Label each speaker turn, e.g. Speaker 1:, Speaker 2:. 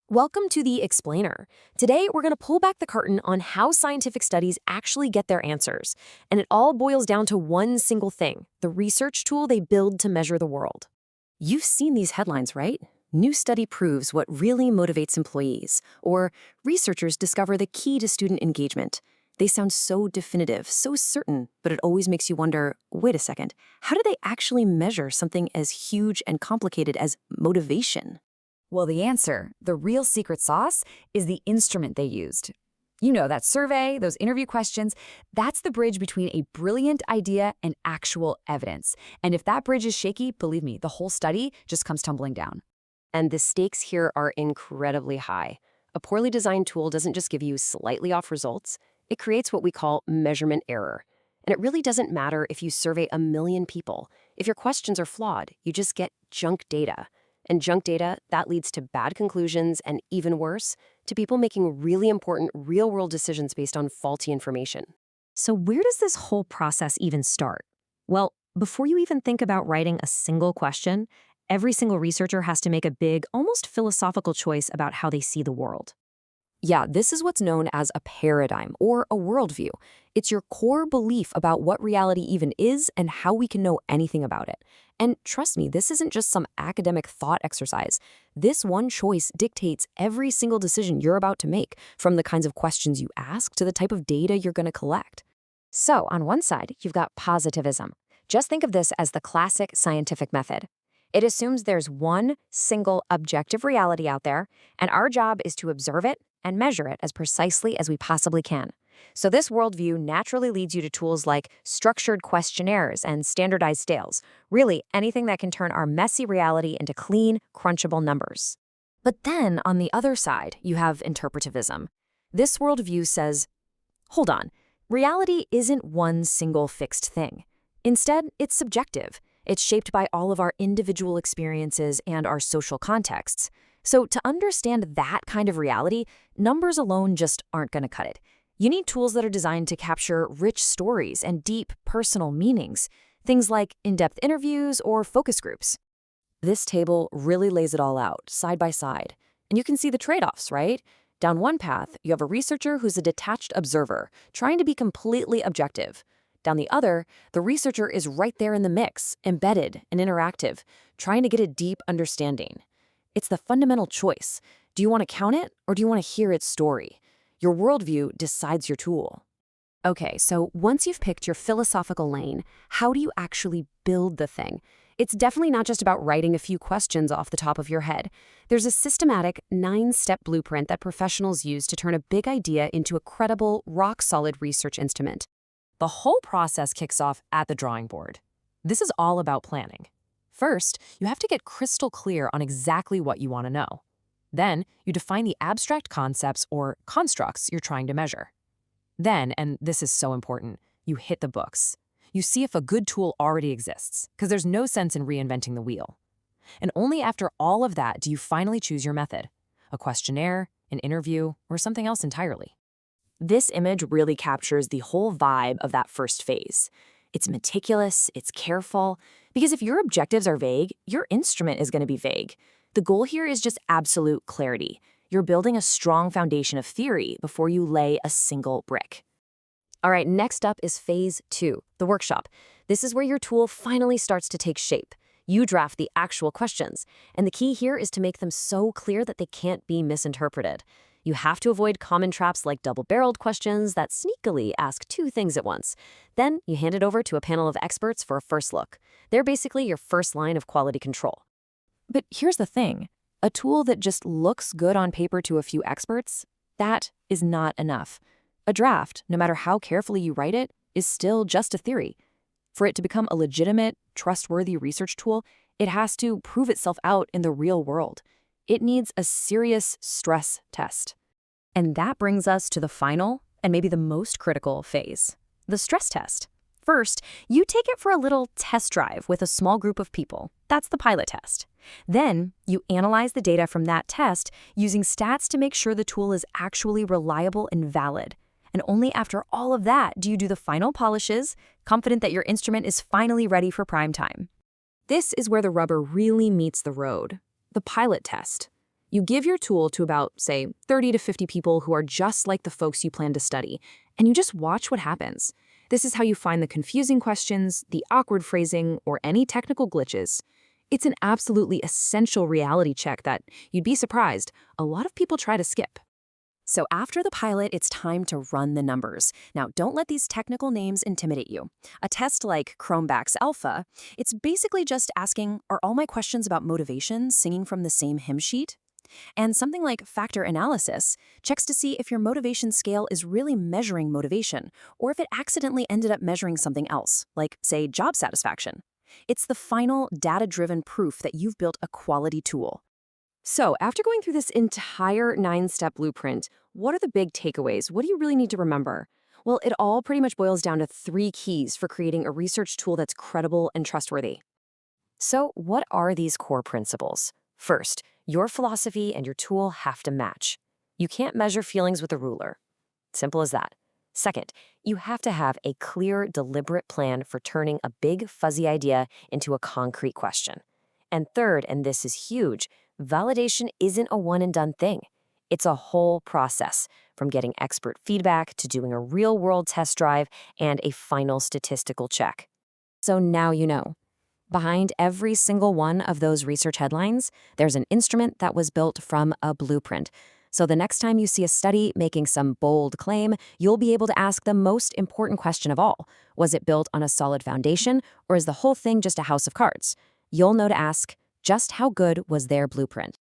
Speaker 1: Welcome to the Explainer. Today, we're going to pull back the curtain on how scientific studies actually get their answers. And it all boils down to one single thing, the research tool they build to measure the world. You've seen these headlines, right? New study proves what really motivates employees, or researchers discover the key to student engagement. They sound so definitive, so certain, but it always makes you wonder, wait a second, how do they actually measure something as huge and complicated as motivation?
Speaker 2: Well, the answer, the real secret sauce, is the instrument they used. You know, that survey, those interview questions, that's the bridge between a brilliant idea and actual evidence. And if that bridge is shaky, believe me, the whole study just comes tumbling down.
Speaker 1: And the stakes here are incredibly high. A poorly designed tool doesn't just give you slightly off results, it creates what we call measurement error. And it really doesn't matter if you survey 1 million people. If your questions are flawed, you just get junk data. And junk data, that leads to bad conclusions and, even worse, to people making really important real-world decisions based on faulty information. So where does this whole process even start? Well, before you even think about writing a single question, every single researcher has to make a big, almost philosophical choice about how they see the world. Yeah, this is what's known as a paradigm, or a worldview. It's your core belief about what reality even is and how we can know anything about it. And trust me, this isn't just some academic thought exercise. This one choice dictates every single decision you're about to make, from the kinds of questions you ask to the type of data you're going to collect. So, on one side, you've got positivism. Just think of this as the classic scientific method. It assumes there's one single objective reality out there, and our job is to observe it and measure it as precisely as we possibly can. So this worldview naturally leads you to tools like structured questionnaires and standardized scales, really anything that can turn our messy reality into clean, crunchable numbers. But then, on the other side, you have interpretivism. This worldview says, hold on, reality isn't one single fixed thing. Instead, it's subjective. It's shaped by all of our individual experiences and our social contexts. So to understand that kind of reality, numbers alone just aren't going to cut it. You need tools that are designed to capture rich stories and deep personal meanings, things like in-depth interviews or focus groups. This table really lays it all out, side by side. And you can see the trade-offs, right? Down one path, you have a researcher who's a detached observer, trying to be completely objective. Down the other, the researcher is right there in the mix, embedded and interactive, trying to get a deep understanding. It's the fundamental choice. Do you want to count it, or do you want to hear its story? Your worldview decides your tool. Okay, so once you've picked your philosophical lane, how do you actually build the thing? It's definitely not just about writing a few questions off the top of your head. There's a systematic 9-step blueprint that professionals use to turn a big idea into a credible, rock-solid research instrument. The whole process kicks off at the drawing board. This is all about planning. First, you have to get crystal clear on exactly what you want to know. Then, you define the abstract concepts or constructs you're trying to measure. Then, and this is so important, you hit the books. You see if a good tool already exists, because there's no sense in reinventing the wheel. And only after all of that do you finally choose your method, a questionnaire, an interview, or something else entirely. This image really captures the whole vibe of that first phase. It's meticulous, it's careful, because if your objectives are vague, your instrument is going to be vague. The goal here is just absolute clarity. You're building a strong foundation of theory before you lay a single brick. All right, next up is phase 2, the workshop. This is where your tool finally starts to take shape. You draft the actual questions, and the key here is to make them so clear that they can't be misinterpreted. You have to avoid common traps like double-barreled questions that sneakily ask 2 things at once. Then you hand it over to a panel of experts for a first look. They're basically your first line of quality control. But here's the thing. A tool that just looks good on paper to a few experts, that is not enough. A draft, no matter how carefully you write it, is still just a theory. For it to become a legitimate, trustworthy research tool, it has to prove itself out in the real world. It needs a serious stress test. And that brings us to the final, and maybe the most critical phase, the stress test. First, you take it for a little test drive with a small group of people. That's the pilot test. Then, you analyze the data from that test using stats to make sure the tool is actually reliable and valid. And only after all of that do you do the final polishes, confident that your instrument is finally ready for prime time. This is where the rubber really meets the road. The pilot test.
Speaker 3: You give your tool to about, say, 30 to 50 people who are just like the folks you plan to study, and you just watch what happens. This is how you find the confusing questions, the awkward phrasing, or any technical glitches. It's an absolutely essential reality check that, you'd be surprised, a lot of people try to skip.
Speaker 1: So after the pilot, it's time to run the numbers. Now, don't let these technical names intimidate you. A test like Cronbach's Alpha, it's basically just asking, are all my questions about motivation singing from the same hymn sheet? And something like factor analysis checks to see if your motivation scale is really measuring motivation, or if it accidentally ended up measuring something else, like, say, job satisfaction. It's the final data-driven proof that you've built a quality tool. So, after going through this entire 9-step blueprint, what are the big takeaways? What do you really need to remember? Well, it all pretty much boils down to 3 keys for creating a research tool that's credible and trustworthy. So, what are these core principles? First, your philosophy and your tool have to match. You can't measure feelings with a ruler. Simple as that. Second, you have to have a clear, deliberate plan for turning a big, fuzzy idea into a concrete question. And third, and this is huge, validation isn't a one-and-done thing. It's a whole process, from getting expert feedback to doing a real-world test drive and a final statistical check. So now you know. Behind every single one of those research headlines, there's an instrument that was built from a blueprint. So the next time you see a study making some bold claim, you'll be able to ask the most important question of all. Was it built on a solid foundation, or is the whole thing just a house of cards? You'll know to ask, just how good was their blueprint?